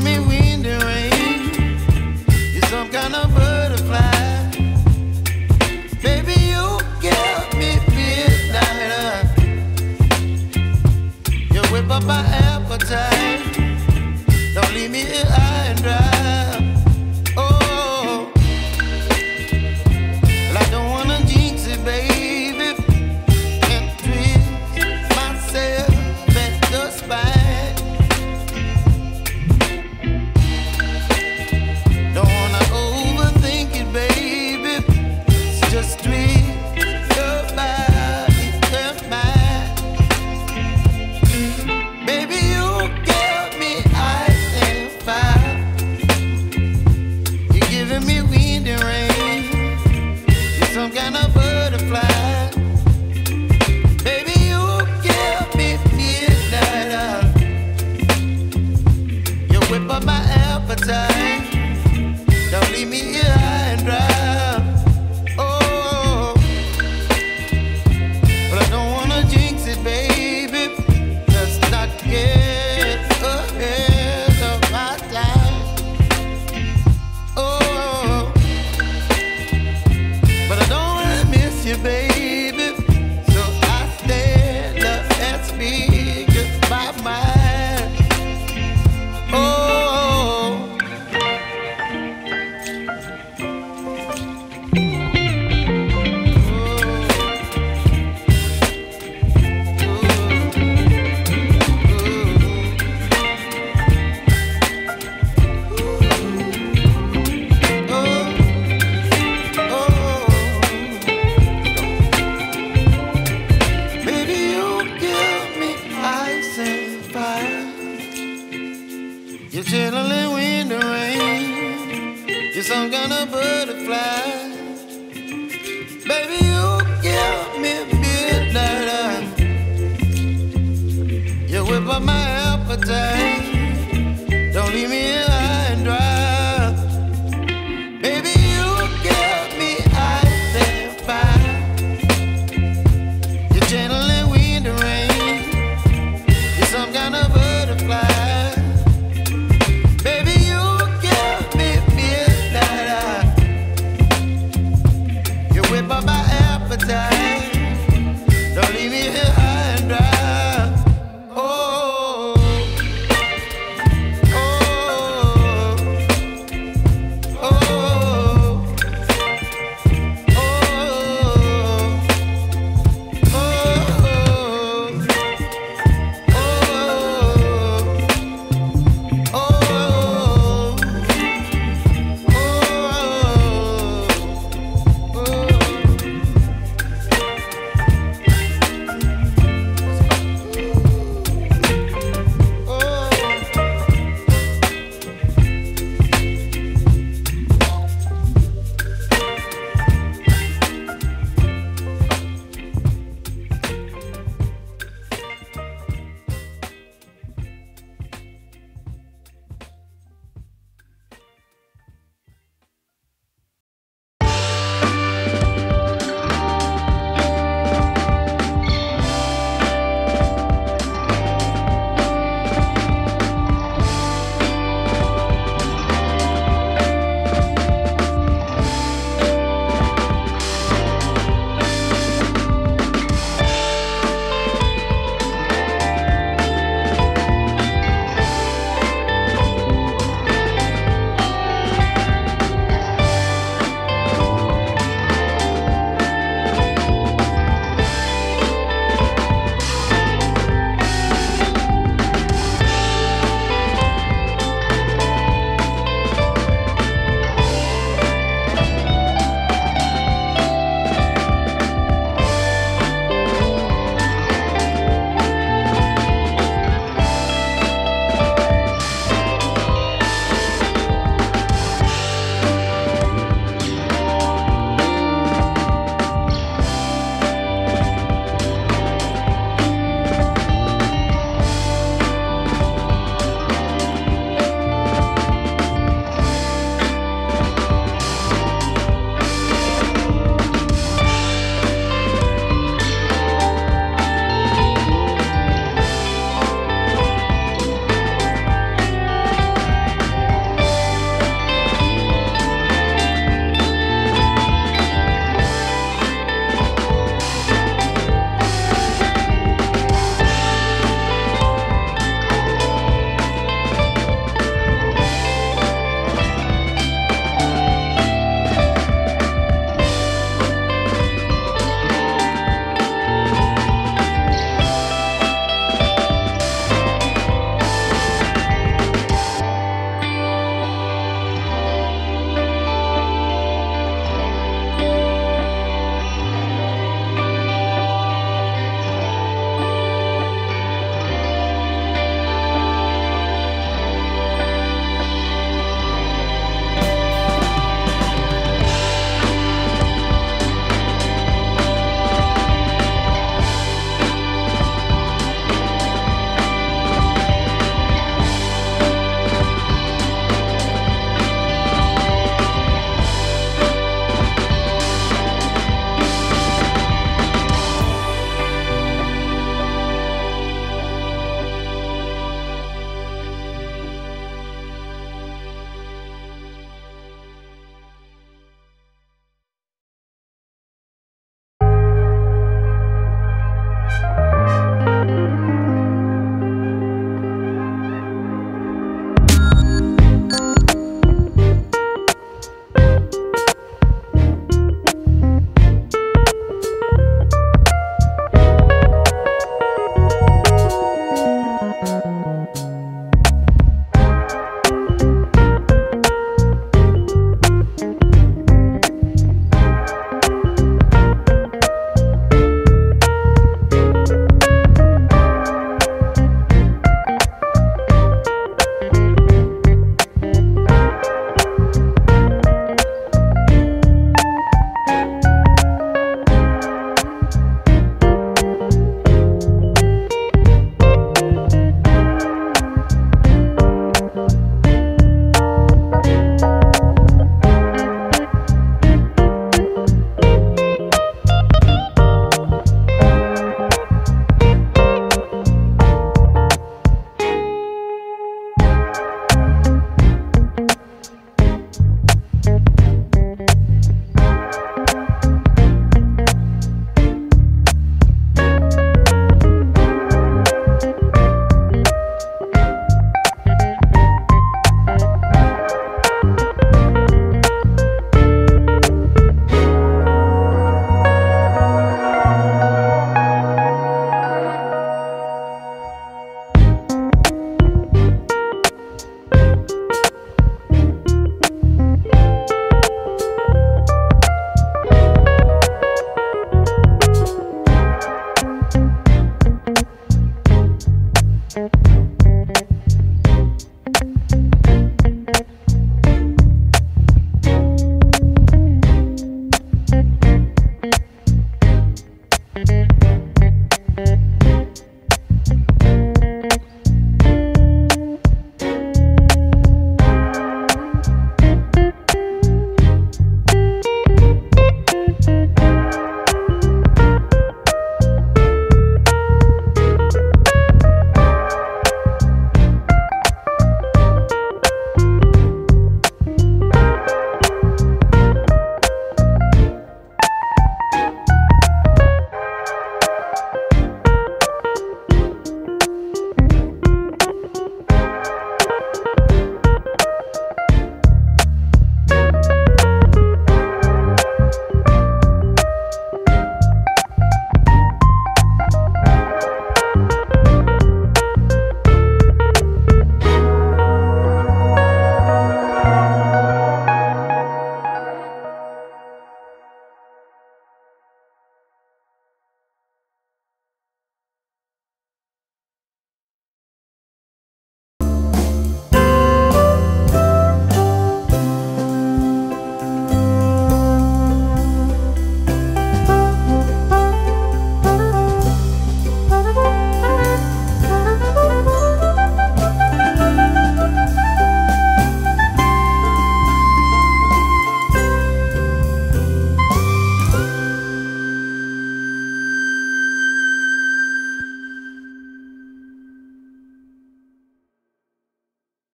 giving me wind and rain. You're some kind of butterfly. Baby, you give me midnight. You whip up my appetite. Don't leave me here high and dry. Oh, well, I don't wanna jinx it, baby, and twist myself at the spine. Don't wanna overthink it, baby. It's just twist your body and mine. Baby, you give me ice and fire. You're giving me wind and rain. You're some kind of butterfly. Baby, you give me midnight. You whip up my appetite. Don't leave me here high and dry. Oh, but I don't wanna jinx it, baby. Let's not get ahead of my time. Oh, but I don't wanna miss you, baby. So I stand up and speak my mind. Oh. Baby, you give me ice and fire. You're chilling wind and rain. You're some kind of butterfly. Baby, you give me midnight. You whip up my